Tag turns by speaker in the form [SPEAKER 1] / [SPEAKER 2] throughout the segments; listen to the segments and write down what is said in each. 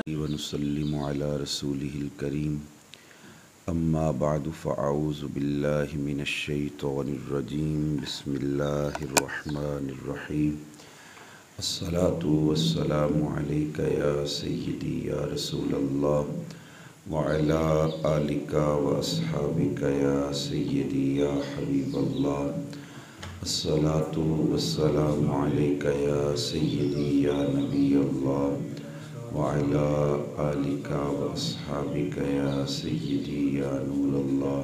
[SPEAKER 1] ونسلم على رسوله الكريم أما بعد فأعوذ بالله من الشيطان الرجيم بسم الله الرحمن الرحيم الصلاة والسلام عليك يا سيدي يا رسول الله وعلى آلك وأصحابك يا سيدي يا حبيب الله الصلاة والسلام عليك يا سيدي يا نبي الله وعلى آلك وأصحابك يا سيدي يا نور الله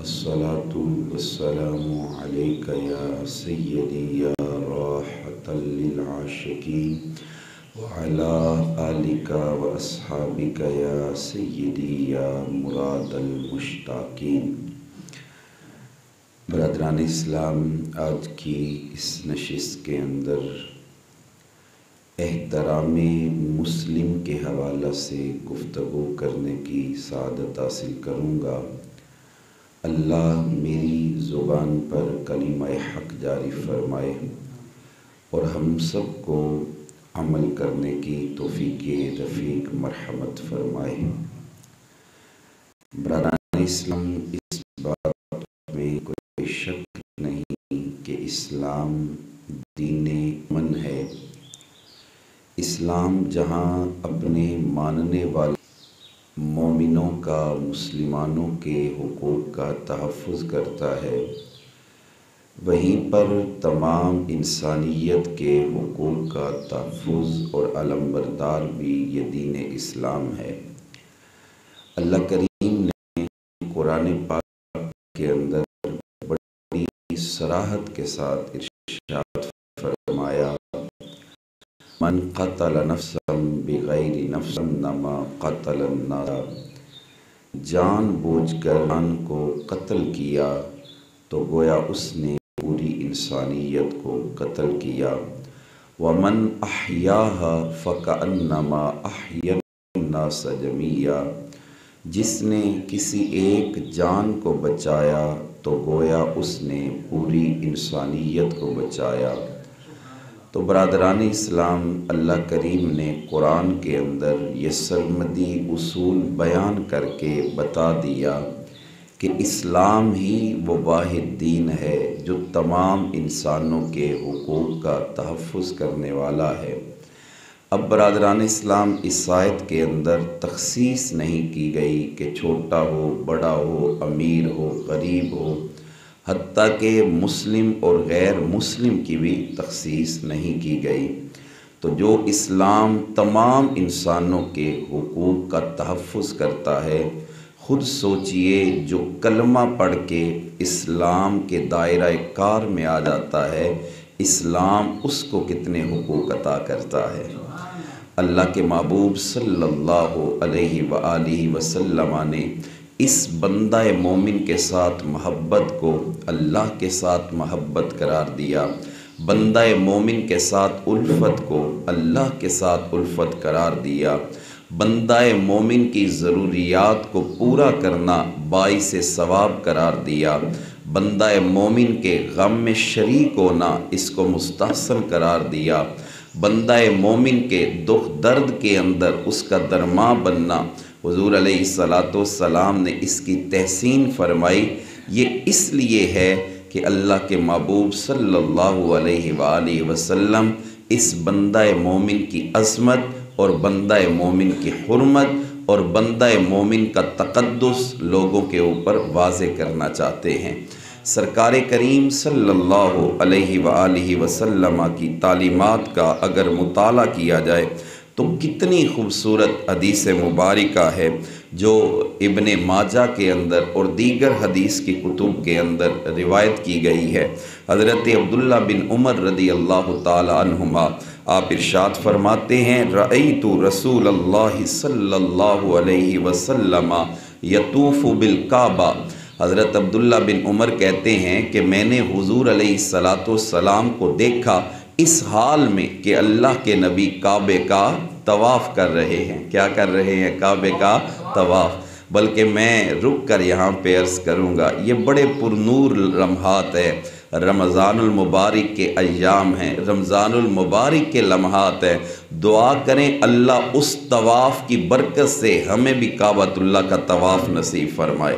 [SPEAKER 1] الصلاة والسلام عليك يا سيدي يا راحة للعاشقين وعلى آلك وأصحابك يا سيدي يا مراد المشتاقين۔ برادران اسلام، آج کی اس نشست کے اندر احترام مسلم کے حوالہ سے گفتگو کرنے کی سعادت حاصل کروں گا۔ اللہ میری زبان پر کلمہ حق جاری فرمائے اور ہم سب کو عمل کرنے کی توفیق رفیق مرحمت فرمائے۔ برادران اسلام، اس بات میں کوئی شک نہیں کہ اسلام دین امن ہے۔ اسلام جہاں اپنے ماننے والے مومنوں کا، مسلمانوں کے حقوق کا تحفظ کرتا ہے، وہیں پر تمام انسانیت کے حقوق کا تحفظ اور علمبردار بھی یہ دین اسلام ہے۔ اللہ کریم نے قرآن پاک کے اندر بڑی صراحت کے ساتھ ارشاد فرمایا، من قتل نفسا بغیر نفس انما قتل الناس، جان بوجھ کر جان کو قتل کیا تو گویا اس نے پوری انسانیت کو قتل کیا۔ ومن احیاها فکأنما احیا الناس جمیعا، جس نے کسی ایک جان کو بچایا تو گویا اس نے پوری انسانیت کو بچایا۔ تو برادران اسلام، اللہ کریم نے قرآن کے اندر یہ سرمدی اصول بیان کر کے بتا دیا کہ اسلام ہی وہ واحد دین ہے جو تمام انسانوں کے حقوق کا تحفظ کرنے والا ہے۔ اب برادران اسلام، اس آیت کے اندر تخصیص نہیں کی گئی کہ چھوٹا ہو، بڑا ہو، امیر ہو، غریب ہو، حتیٰ کہ مسلم اور غیر مسلم کی بھی تخصیص نہیں کی گئی۔ تو جو اسلام تمام انسانوں کے حقوق کا تحفظ کرتا ہے، خود سوچئے جو کلمہ پڑھ کے اسلام کے دائرہ کار میں آ جاتا ہے، اسلام اس کو کتنے حقوق عطا کرتا ہے۔ اللہ کے محبوب صلی اللہ علیہ وآلہ وسلم نے اس بندہ مومن کے ساتھ محبت کو اللہ کے ساتھ محبت قرار دیا، بندہ مومن کے ساتھ الفت کو اللہ کے ساتھ الفت قرار دیا، بندہ مومن کی ضروریات کو پورا کرنا باعث ثواب قرار دیا، بندہ مومن کے غم میں شریک ہونا اس کو مستحسن قرار دیا، بندہ مومن کے دکھ درد کے اندر اس کا درماں بننا حضور علیہ السلام نے اس کی تحسین فرمائی۔ یہ اس لیے ہے کہ اللہ کے محبوب صلی اللہ علیہ وآلہ وسلم اس بندہ مومن کی عظمت اور بندہ مومن کی حرمت اور بندہ مومن کا تقدس لوگوں کے اوپر واضح کرنا چاہتے ہیں۔ سرکار کریم صلی اللہ علیہ وآلہ وسلم کی تعلیمات کا اگر مطالعہ کیا جائے تو کتنی خوبصورت حدیث مبارکہ ہے جو ابن ماجہ کے اندر اور دیگر حدیث کی کتب کے اندر روایت کی گئی ہے۔ حضرت عبداللہ بن عمر رضی اللہ تعالی عنہما آپ ارشاد فرماتے ہیں، رأیت رسول اللہ صلی اللہ علیہ وسلم یطوف بالکعبہ۔ حضرت عبداللہ بن عمر کہتے ہیں کہ میں نے حضور علیہ السلام کو دیکھا اس حال میں کہ اللہ کے نبی کعبے کا طواف کر رہے ہیں۔ کیا کر رہے ہیں؟ کعبے کا طواف۔ بلکہ میں رک کر یہاں پہ عرض کروں گا، یہ بڑے پرنور لمحات ہے۔ رمضان المبارک کے ایام ہیں، رمضان المبارک کے لمحات ہیں، دعا کریں اللہ اس طواف کی برکت سے ہمیں بھی کعبۃ اللہ کا طواف نصیب فرمائے۔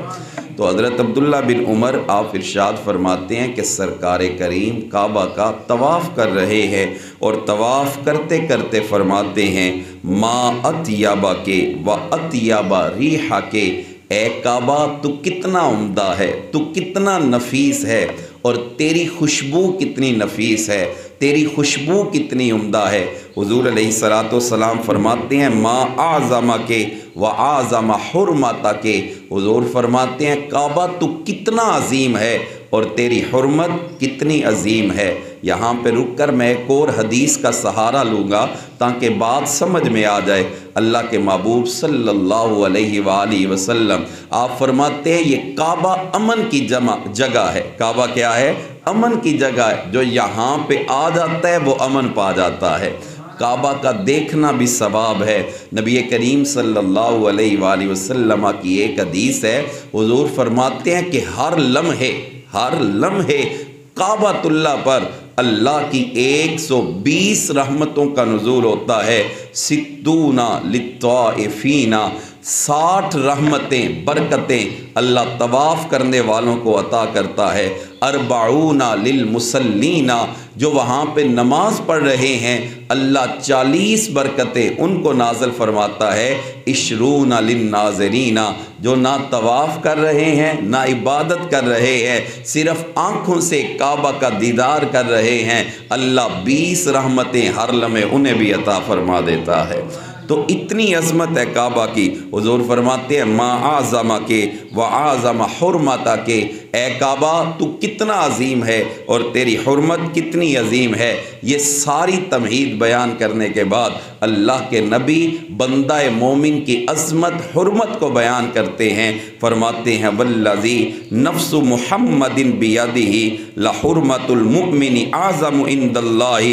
[SPEAKER 1] تو حضرت عبداللہ بن عمر آپ ارشاد فرماتے ہیں کہ سرکار کریم کعبہ کا طواف کر رہے ہیں اور طواف کرتے کرتے فرماتے ہیں ما اطیبا کے و اطیبا ریحا کے، اے کعبہ تو کتنا عمدہ ہے، تو کتنا نفیس ہے، اور تیری خوشبو کتنی نفیس ہے، تیری خوشبو کتنی عمدہ ہے۔ حضور علیہ الصلوۃ والسلام فرماتے ہیں ما اعظم کے و اعظم حرمت کے، حضور فرماتے ہیں کعبہ تو کتنا عظیم ہے اور تیری حرمت کتنی عظیم ہے۔ یہاں پہ رک کر میں ایک اور حدیث کا سہارا لوں گا تاکہ بات سمجھ میں آ جائے۔ اللہ کے محبوب صلی اللہ علیہ وآلہ وسلم آپ فرماتے ہیں یہ کعبہ امن کی جگہ ہے۔ کعبہ کیا ہے؟ امن کی جگہ ہے، جو یہاں پہ آ جاتا ہے وہ امن پا جاتا ہے۔ کعبہ کا دیکھنا بھی ثواب ہے۔ نبی کریم صلی اللہ علیہ وآلہ وسلم کی ایک حدیث ہے، حضور فرماتے ہیں کہ ہر لمحے کعبۃ اللہ پر اللہ کی 120 رحمتوں کا نزول ہوتا ہے۔ 60 للطائفین، 60 رحمتیں برکتیں اللہ طواف کرنے والوں کو عطا کرتا ہے۔ 40 للمصلین، جو وہاں پہ نماز پڑھ رہے ہیں اللہ 40 برکتیں ان کو نازل فرماتا ہے۔ 20 للناظرین، جو نہ طواف کر رہے ہیں نہ عبادت کر رہے ہیں، صرف آنکھوں سے کعبہ کا دیدار کر رہے ہیں، اللہ 20 رحمتیں ہر لمحے انہیں بھی عطا فرما دیتا ہے۔ تو اتنی عظمت ہے کعبہ کی۔ حضور فرماتے ہیں ما اعظم کے و اعظم حرمت کے، اے کعبہ تو کتنا عظیم ہے اور تیری حرمت کتنی عظیم ہے۔ یہ ساری تمہید بیان کرنے کے بعد اللہ کے نبی بندہ مومن کی عظمت حرمت کو بیان کرتے ہیں، فرماتے ہیں والذی نفس محمد بیدہ لحرمت المؤمن اعظم عند اللہ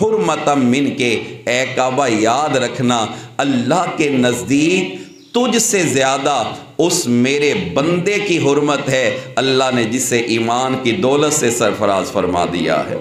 [SPEAKER 1] حرمتا من کے، اے کعبہ یاد رکھنا اللہ کے نزدیک تجھ سے زیادہ اس میرے بندے کی حرمت ہے، اللہ نے جسے ایمان کی دولت سے سرفراز فرما دیا ہے۔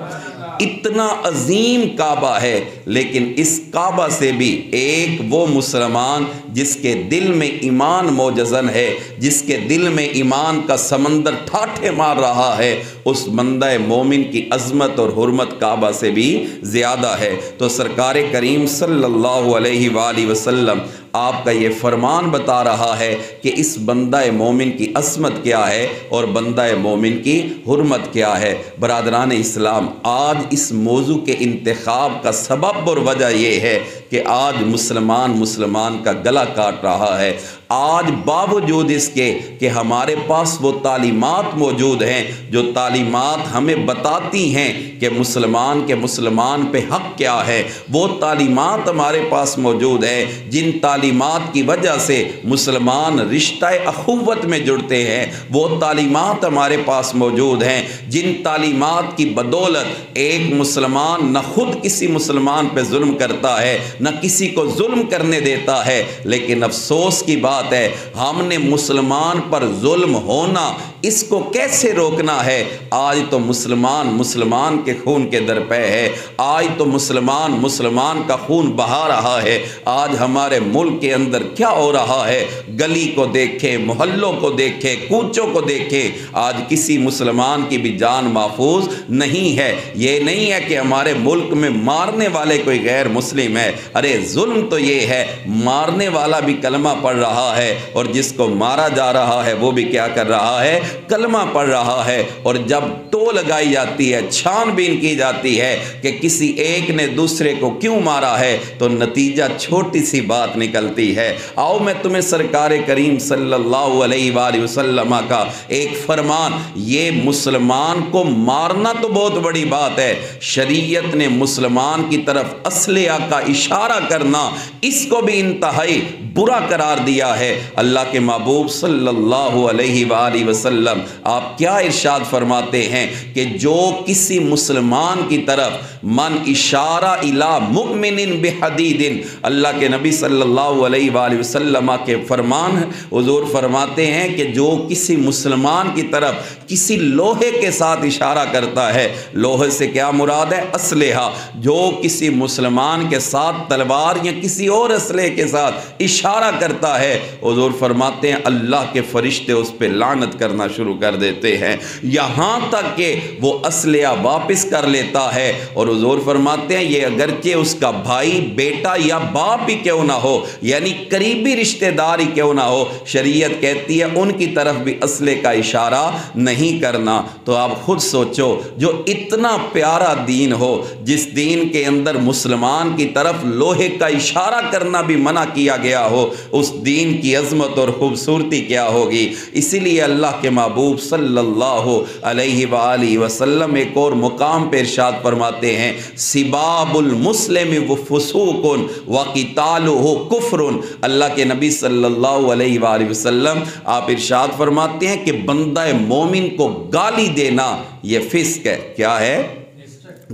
[SPEAKER 1] اتنا عظیم کعبہ ہے، لیکن اس کعبہ سے بھی ایک وہ مسلمان جس کے دل میں ایمان موجزن ہے، جس کے دل میں ایمان کا سمندر ٹھاٹھے مار رہا ہے، اس بندہ مومن کی عظمت اور حرمت کعبہ سے بھی زیادہ ہے۔ تو سرکار کریم صلی اللہ علیہ وآلہ وسلم آپ کا یہ فرمان بتا رہا ہے کہ اس بندہ مومن کی عظمت کیا ہے اور بندہ مومن کی حرمت کیا ہے۔ برادران اسلام، آج اس موضوع کے انتخاب کا سبب اور وجہ یہ ہے کہ آج مسلمان کا گلا کاٹ رہا ہے۔ آج باوجود اس کے کہ ہمارے پاس وہ تعلیمات موجود ہیں جو تعلیمات ہمیں بتاتی ہیں کہ مسلمان پہ حق کیا ہے، وہ تعلیمات ہمارے پاس موجود ہیں جن تعلیمات کی وجہ سے مسلمان رشتہ اخوت میں جڑتے ہیں، وہ تعلیمات ہمارے پاس موجود ہیں جن تعلیمات کی بدولت ایک مسلمان نہ خود کسی مسلمان پہ ظلم کرتا ہے نہ کسی کو ظلم کرنے دیتا ہے۔ لیکن افسوس کی بات ہے ہم نے مسلمان پر ظلم ہونا اس کو کیسے روکنا ہے؟ آج تو مسلمان کے خون کے در پہ ہے، آج تو مسلمان کا خون بہا رہا ہے۔ آج ہمارے ملک کے اندر کیا ہو رہا ہے؟ گلی کو دیکھیں، محلوں کو دیکھیں، کوچوں کو دیکھیں، آج کسی مسلمان کی بھی جان محفوظ نہیں ہے۔ یہ نہیں ہے کہ ہمارے ملک میں مارنے والے کوئی غیر مسلم ہے، ارے ظلم تو یہ ہے مارنے والا بھی کلمہ پڑھ رہا ہے اور جس کو مارا جا رہا ہے وہ بھی کیا کر رہا ہے؟ کلمہ پڑھ رہا ہے۔ اور جب ٹو لگائی جاتی ہے، چھان بین کی جاتی ہے کہ کسی ایک نے دوسرے کو کیوں مارا ہے، تو نتیجہ چھوٹی سی بات نکلتی ہے۔ آؤ میں تمہیں سرکار کریم صلی اللہ علیہ وآلہ وسلم کا ایک فرمان، یہ مسلمان کو مارنا تو بہت بڑی بات ہے، شریعت نے مسلمان کی طرف اسلحہ کا اشارہ کرنا اس کو بھی انتہائی برا قرار دیا ہے۔ اللہ کے محبوب صلی اللہ علیہ وآلہ وسلم آپ کیا ارشاد فرماتے ہیں کہ جو کسی مسلمان کی طرف من اشارہ الی مؤمن بحدید، اللہ کے نبی صلی اللہ علیہ وآلہ وسلم کے فرمان ہے، حضور فرماتے ہیں کہ جو کسی مسلمان کی طرف کسی لوہے کے ساتھ اشارہ کرتا ہے، لوہے سے کیا مراد ہے؟ اسلحہ، جو کسی مسلمان کے ساتھ تلوار یا کسی اور اسلحے کے ساتھ اشارہ کرتا ہے، حضور فرماتے ہیں اللہ کے فرشتے اس پہ لعنت کرنا شروع کر دیتے ہیں، یہاں تک کہ وہ اسلحہ واپس کر لیتا ہے۔ اور حضور فرماتے ہیں یہ اگرچہ اس کا بھائی، بیٹا یا باپ ہی کیوں نہ ہو، یعنی قریبی رشتہ دار ہی کیوں نہ ہو، شریعت کہتی ہے ان کی طرف بھی اسلحے کا اشارہ نہیں کرنا۔ تو آپ خود سوچو، جو اتنا پیارا دین ہو، جس دین کے اندر مسلمان کی طرف لوہے کا اشارہ کرنا بھی منع کیا گیا ہو، اس دین کی عظمت اور خوبصورتی کیا ہوگی۔ اسی لیے اللہ کے محبوب صلی اللہ علیہ وآلہ وسلم ایک اور مقام پہ ارشاد فرماتے ہیں، سباب المسلم فسوق وقتالہ کفر۔ اللہ کے نبی صلی اللہ علیہ وآلہ وسلم آپ ارشاد فرماتے ہیں کہ بندہ مومن کو گالی دینا یہ فسق ہے۔ کیا ہے؟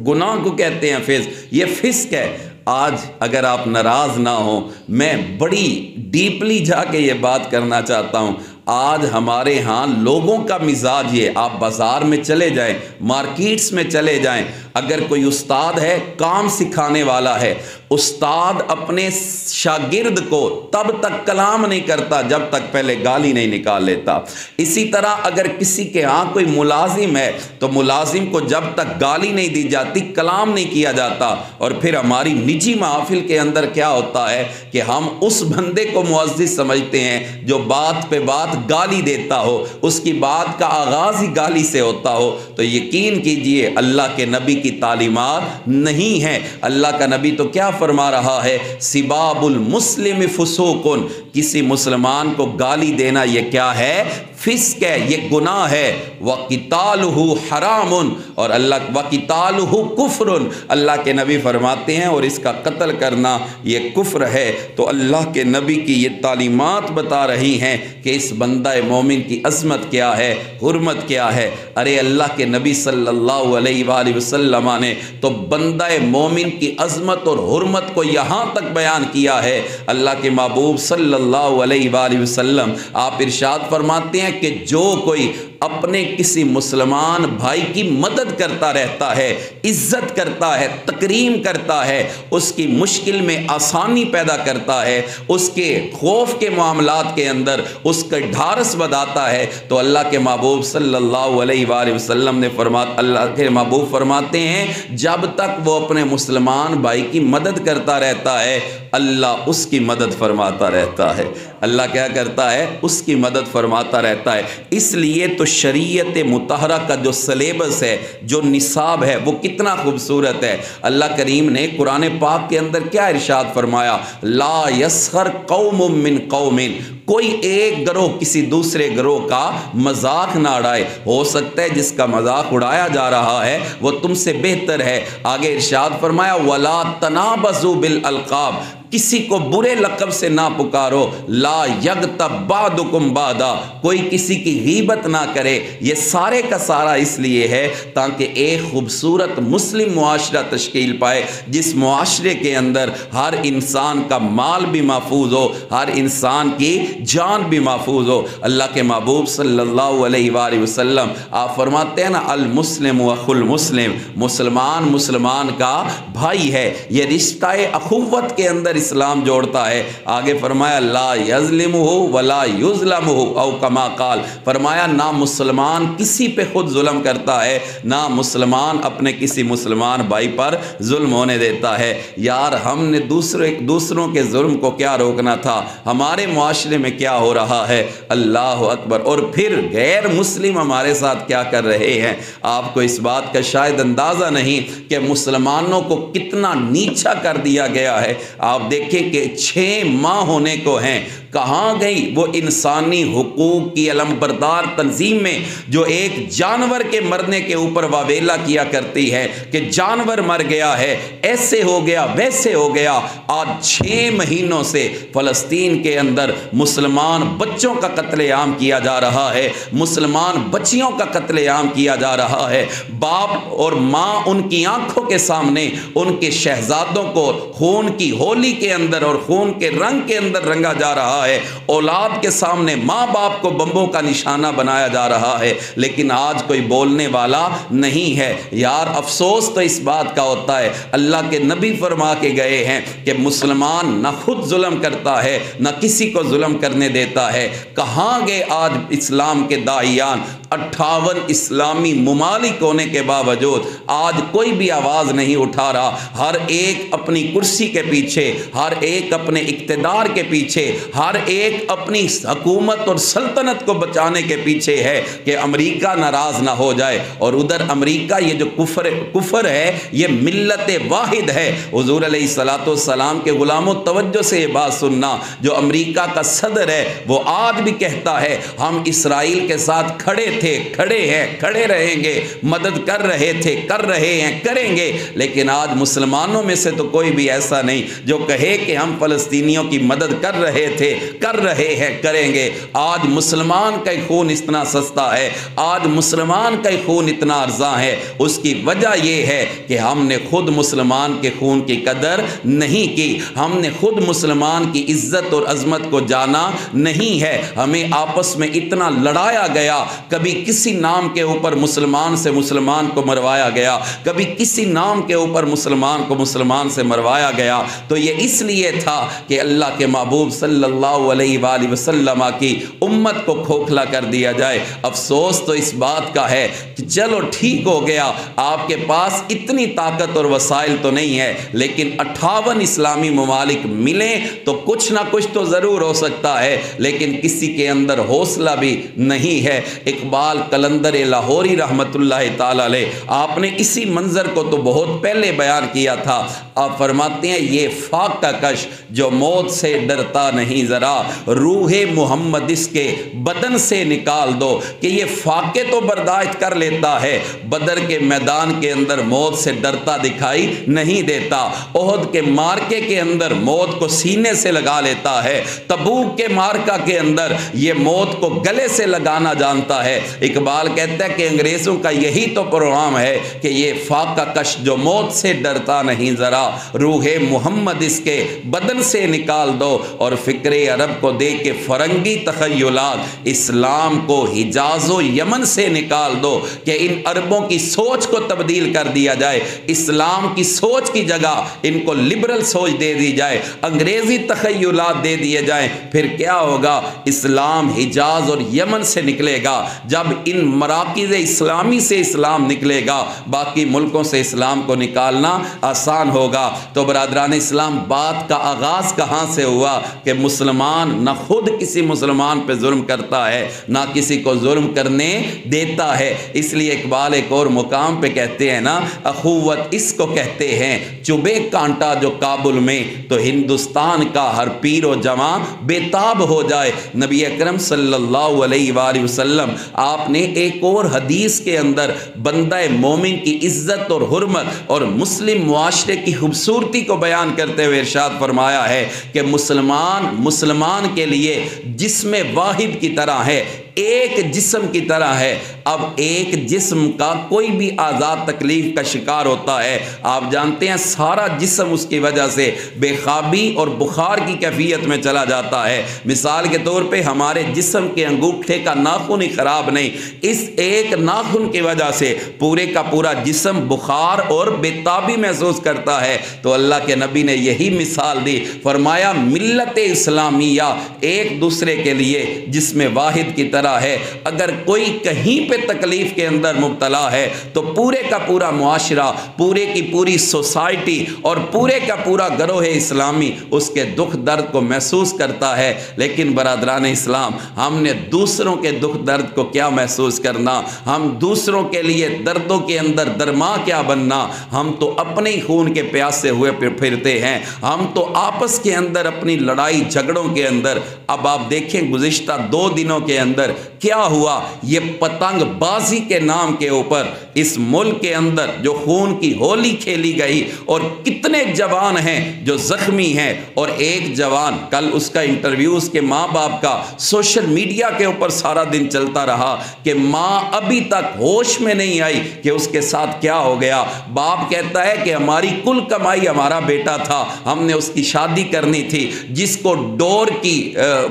[SPEAKER 1] گناہ کو کہتے ہیں فسق، یہ فسق ہے۔ آج اگر آپ ناراض نہ ہوں، میں بڑی ڈیپلی جا کے یہ بات کرنا چاہتا ہوں، آج ہمارے ہاں لوگوں کا مزاج یہ، آپ بازار میں چلے جائیں، مارکیٹس میں چلے جائیں، اگر کوئی استاد ہے، کام سکھانے والا ہے، استاد اپنے شاگرد کو تب تک کلام نہیں کرتا جب تک پہلے گالی نہیں نکال لیتا۔ اسی طرح اگر کسی کے ہاں کوئی ملازم ہے تو ملازم کو جب تک گالی نہیں دی جاتی، کلام نہیں کیا جاتا۔ اور پھر ہماری نجی محافل کے اندر کیا ہوتا ہے کہ ہم اس بندے کو معزز سمجھتے ہیں جو بات پہ بات گالی دیتا ہو، اس کی بات کا آغاز ہی گالی سے ہوتا ہو۔ تو یقین کیجئے اللہ کے نبی کی تعلیمات نہیں ہے۔ اللہ کا نبی تو کیا فرما رہا ہے؟ سباب المسلم فسوق، کسی مسلمان کو گالی دینا یہ کیا ہے؟ فسق ہے، یہ گناہ ہے۔ وَقِتَالُهُ حَرَامٌ، اور اللہ وَقِتَالُهُ كُفْرٌ، اللہ کے نبی فرماتے ہیں اور اس کا قتل کرنا یہ کفر ہے۔ تو اللہ کے نبی کی یہ تعلیمات بتا رہی ہیں کہ اس بندہ مومن کی عظمت کیا ہے، حرمت کیا ہے۔ ارے اللہ کے نبی صلی اللہ علیہ وآلہ وسلم نے تو بندہ مومن کی عظمت اور حرمت کو یہاں تک بیان کیا ہے۔ اللہ کے محبوب صلی اللہ علیہ وآلہ وسلم آپ ارشاد فرماتے ہیں کہ جو کوئی اپنے کسی مسلمان بھائی کی مدد کرتا رہتا ہے، عزت کرتا ہے، تکریم کرتا ہے، اس کی مشکل میں آسانی پیدا کرتا ہے، اس کے خوف کے معاملات کے اندر اس کا ڈھارس بڑھاتا ہے، تو اللہ کے محبوب صلی اللہ علیہ وآلہ وسلم نے اللہ کے محبوب فرماتے ہیں جب تک وہ اپنے مسلمان بھائی کی مدد کرتا رہتا ہے، اللہ اس کی مدد فرماتا رہتا ہے۔ اللہ کیا کرتا ہے؟ اس کی مدد فرماتا رہتا ہے۔ اس لیے تو شریعت مطہرہ کا جو سلیبس ہے، جو نصاب ہے، وہ کتنا خوبصورت ہے۔ اللہ کریم نے قرآن پاک کے اندر کیا ارشاد فرمایا؟ لا یسخر قوم من قوم، کوئی ایک گروہ کسی دوسرے گروہ کا مذاق نہ اڑائے۔ ہو سکتا ہے جس کا مذاق اڑایا جا رہا ہے وہ تم سے بہتر ہے۔ آگے ارشاد فرمایا وَلَا تَنَابَزُوا بِالْأَلْقَابِ، کسی کو برے لقب سے نہ پکارو۔ لا یغتب بعضکم بعضا، کوئی کسی کی غیبت نہ کرے۔ یہ سارے کا سارا اس لیے ہے تاکہ ایک خوبصورت مسلم معاشرہ تشکیل پائے، جس معاشرے کے اندر ہر انسان کا مال بھی محفوظ ہو، ہر انسان کی جان بھی محفوظ ہو۔ اللہ کے محبوب صلی اللہ علیہ وآلہ وسلم آپ فرماتے ہیں نا المسلم اخو المسلم، مسلمان مسلمان کا بھائی ہے۔ یہ رشتہ اخوت کے اندر اسلام جوڑتا ہے۔ آگے فرمایا لا یظلمہ ولا یظلمہ، او کما قال، فرمایا نہ مسلمان کسی پہ خود ظلم کرتا ہے، نہ مسلمان اپنے کسی مسلمان بھائی پر ظلم ہونے دیتا ہے۔ یار ہم نے دوسروں کے ظلم کو کیا روکنا تھا؟ ہمارے معاشرے میں کیا ہو رہا ہے؟ اللہ اکبر۔ اور پھر غیر مسلم ہمارے ساتھ کیا کر رہے ہیں؟ آپ کو اس بات کا شاید اندازہ نہیں کہ مسلمانوں کو کتنا نیچا کر دیا گیا ہے۔ آپ دیکھیں کہ 6 ماہ ہونے کو ہیں، کہاں گئی وہ انسانی حقوق کی علمبردار تنظیم میں جو ایک جانور کے مرنے کے اوپر واویلا کیا کرتی ہے کہ جانور مر گیا ہے، ایسے ہو گیا ویسے ہو گیا۔ آج 6 مہینوں سے فلسطین کے اندر مسلمان بچوں کا قتل عام کیا جا رہا ہے، مسلمان بچیوں کا قتل عام کیا جا رہا ہے، باپ اور ماں ان کی آنکھوں کے سامنے ان کے شہزادوں کو خون کی ہولی کے اندر اور خون کے رنگ کے اندر رنگا جا رہا ہے، اولاد کے سامنے ماں باپ کو بمبوں کا نشانہ بنایا جا رہا ہے، لیکن آج کوئی بولنے والا نہیں ہے۔ یار افسوس تو اس بات کا ہوتا ہے، اللہ کے نبی فرما کے گئے ہیں کہ مسلمان نہ خود ظلم کرتا ہے نہ کسی کو ظلم کرنے دیتا ہے۔ کہاں گئے آج اسلام کے داعیان؟ 58 اسلامی ممالک ہونے کے باوجود آج کوئی بھی آواز نہیں اٹھا رہا، ہر ایک اپنی کرسی کے پیچھے، ہر ایک اپنے اقتدار کے پیچھے، ہر ایک اپنی حکومت اور سلطنت کو بچانے کے پیچھے ہے کہ امریکہ ناراض نہ ہو جائے۔ اور ادھر امریکہ یہ جو کفر ہے یہ ملت واحد ہے۔ حضور علیہ السلام کے غلاموں توجہ سے یہ بات سننا، جو امریکہ کا صدر ہے وہ آج بھی کہتا ہے ہم اسرائیل کے ساتھ کھڑے تھے، کھڑے ہیں، کھڑے رہیں گے، مدد کر رہے تھے، کر رہے ہیں، کریں گے۔ لیکن آج مسلمانوں میں سے تو کوئی بھی ایسا نہیں جو کہے کہ ہم فلسطینیوں کی مدد کر رہے تھے، کر رہے ہیں، کریں گے۔ آج مسلمان کا خون اتنا سستا ہے، آج مسلمان کا خون اتنا ارزاں ہے، اس کی وجہ یہ ہے کہ ہم نے خود مسلمان کے خون کی قدر نہیں کی، ہم نے خود مسلمان کی عزت اور عظمت کو جانا نہیں ہے۔ ہمیں آپس میں اتنا لڑایا گیا، کبھی کسی نام کے اوپر مسلمان سے مسلمان کو مروایا گیا، کبھی کسی نام کے اوپر مسلمان کو مسلمان سے مروایا گیا، تو یہ اس لیے تھا کہ اللہ کے محبوب صلی اللہ علیہ وآلہ وسلم کی امت کو کھوکھلا کر دیا جائے۔ افسوس تو اس بات کا ہے کہ چلو ٹھیک ہو گیا، آپ کے پاس اتنی طاقت اور وسائل تو نہیں ہے، لیکن 58 اسلامی ممالک ملیں تو کچھ نہ کچھ تو ضرور ہو سکتا ہے، لیکن کسی کے اندر حوصلہ بھی نہیں ہے۔ اقبال قلندر لاہوری رحمت اللہ تعالی علیہ، آپ نے اسی منظر کو تو بہت پہلے بیان کیا تھا۔ آپ فرماتے ہیں یہ فاقہ کش جو موت سے ڈرتا نہیں ذرا، روح محمد اس کے بدن سے نکال دو، کہ یہ فاقے تو برداشت کر لیتا ہے، بدر کے میدان کے اندر موت سے ڈرتا دکھائی نہیں دیتا، احد کے مارکے کے اندر موت کو سینے سے لگا لیتا ہے، تبوک کے مارکہ کے اندر یہ موت کو گلے سے لگانا جانتا ہے۔ اقبال کہتا ہے کہ انگریزوں کا یہی تو پروگرام ہے کہ یہ فاقہ کش جو موت سے ڈرتا نہیں ذرا، روح محمد اس کے بدن سے نکال دو، اور فکر عرب کو دے کے فرنگی تخیلات اسلام کو حجاز و یمن سے نکال دو، کہ ان عربوں کی سوچ کو تبدیل کر دیا جائے، اسلام کی سوچ کی جگہ ان کو لبرل سوچ دے دی جائے، انگریزی تخیلات دے دیے جائیں، پھر کیا ہوگا؟ اسلام حجاز اور یمن سے نکلے گا۔ جب ان مراکز اسلامی سے اسلام نکلے گا، باقی ملکوں سے اسلام کو نکالنا آسان ہوگا۔ تو برادران اسلام، بات کا آغاز کہاں سے ہوا کہ مسلمان نہ خود کسی مسلمان پہ ظلم کرتا ہے نہ کسی کو ظلم کرنے دیتا ہے۔ اس لیے اقبال ایک اور مقام پہ کہتے ہیں نا، اخوت اس کو کہتے ہیں چبے کانٹا جو کابل میں، تو ہندوستان کا ہر پیر و جوان بے تاب ہو جائے۔ نبی اکرم صلی اللہ علیہ وآلہ وسلم آپ نے ایک اور حدیث کے اندر بندہ مومن کی عزت اور حرمت اور مسلم معاشرے کی خوبصورتی کو بیان کرتے ہوئے ارشاد فرمایا ہے کہ مسلمان کے لیے جسم واحد کی طرح ہے، ایک جسم کی طرح ہے۔ اب ایک جسم کا کوئی بھی آزاد تکلیف کا شکار ہوتا ہے، آپ جانتے ہیں سارا جسم اس کی وجہ سے بے خوابی اور بخار کی کیفیت میں چلا جاتا ہے۔ مثال کے طور پہ ہمارے جسم کے انگوٹھے کا ناخن ہی خراب نہیں، اس ایک ناخن کی وجہ سے پورے کا پورا جسم بخار اور بے تابی محسوس کرتا ہے۔ تو اللہ کے نبی نے یہی مثال دی، فرمایا ملت اسلامیہ ایک دوسرے کے لیے جسم واحد کی طرح ہے۔ اگر کوئی کہیں پہ تکلیف کے اندر مبتلا ہے تو پورے کا پورا معاشرہ، پورے کی پوری سوسائٹی اور پورے کا پورا گروہ اسلامی اس کے دکھ درد کو محسوس کرتا ہے۔ لیکن برادران اسلام، ہم نے دوسروں کے دکھ درد کو کیا محسوس کرنا، ہم دوسروں کے لیے دردوں کے اندر درما کیا بننا، ہم تو اپنے ہی خون کے پیاسے ہوئے پھرتے ہیں، ہم تو آپس کے اندر اپنی لڑائی جھگڑوں کے اندر۔ اب آپ دیکھیں گزشتہ 2 دنوں کے اندر کیا ہوا؟ یہ پتنگ بازی کے نام کے اوپر اس ملک کے اندر جو خون کی ہولی کھیلی گئی، اور کتنے جوان ہیں جو زخمی ہیں، اور ایک جوان کل اس کا انٹرویو اس کے ماں باپ کا سوشل میڈیا کے اوپر سارا دن چلتا رہا کہ ماں ابھی تک ہوش میں نہیں آئی کہ اس کے ساتھ کیا ہو گیا۔ باپ کہتا ہے کہ ہماری کل کمائی ہمارا بیٹا تھا، ہم نے اس کی شادی کرنی تھی، جس کو ڈور کی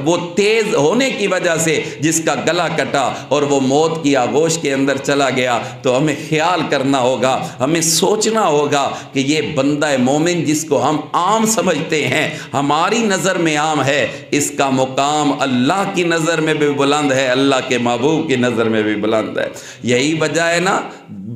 [SPEAKER 1] وہ تیز ہونے کی وجہ سے جس کا گلا کٹا اور وہ موت کی آغوش کے اندر چلا گیا۔ تو ہمیں خیال کرنا ہوگا، ہمیں سوچنا ہوگا کہ یہ بندہ مومن جس کو ہم عام سمجھتے ہیں، ہماری نظر میں عام ہے، اس کا مقام اللہ کی نظر میں بھی بلند ہے، اللہ کے محبوب کی نظر میں بھی بلند ہے۔ یہی وجہ ہے نا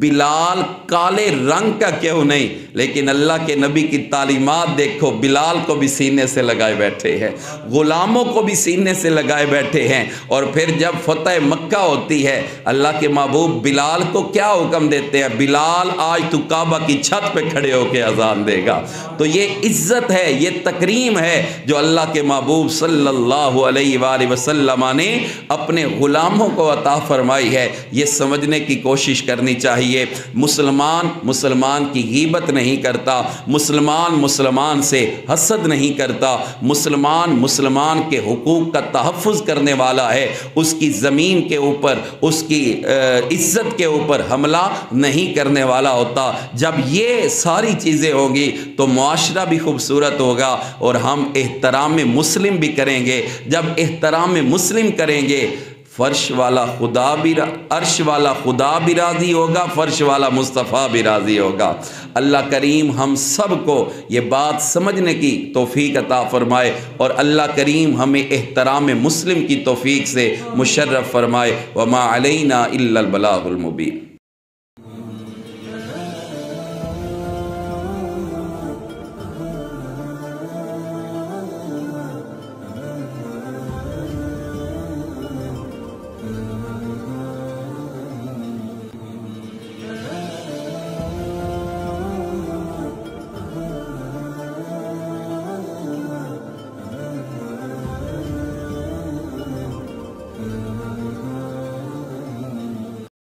[SPEAKER 1] بلال کالے رنگ کا کیوں نہیں، لیکن اللہ کے نبی کی تعلیمات دیکھو، بلال کو بھی سینے سے لگائے بیٹھے ہیں، غلاموں کو بھی سینے سے لگائے بیٹھے ہیں۔ اور پھر جب فتح مکہ ہوتی ہے، اللہ کے محبوب بلال کو کیا حکم دیتے ہیں؟ بلال آج تو کعبہ کی چھت پہ کھڑے ہو کے اذان دے گا۔ تو یہ عزت ہے، یہ تکریم ہے جو اللہ کے محبوب صلی اللہ علیہ وآلہ وسلم نے اپنے غلاموں کو عطا فرمائی ہے۔ یہ سمجھنے کی کوشش کرنی چاہیے۔ مسلمان کی غیبت نہیں کرتا، مسلمان سے حسد نہیں کرتا، مسلمان کے حقوق کا تحفظ کرنے والا ہے، اس کی زمین کے اوپر، اس کی عزت کے اوپر حملہ نہیں کرنے والا ہوتا۔ جب یہ ساری چیزیں ہوں گی تو معاشرہ بھی خوبصورت ہوگا اور ہم احترام مسلم بھی کریں گے۔ جب احترام مسلم کریں گے، عرش والا خدا بھی راضی ہوگا، فرش والا مصطفیٰ بھی راضی ہوگا۔ اللہ کریم ہم سب کو یہ بات سمجھنے کی توفیق عطا فرمائے، اور اللہ کریم ہمیں احترام مسلم کی توفیق سے مشرف فرمائے۔ وما علینا الا البلاغ المبین۔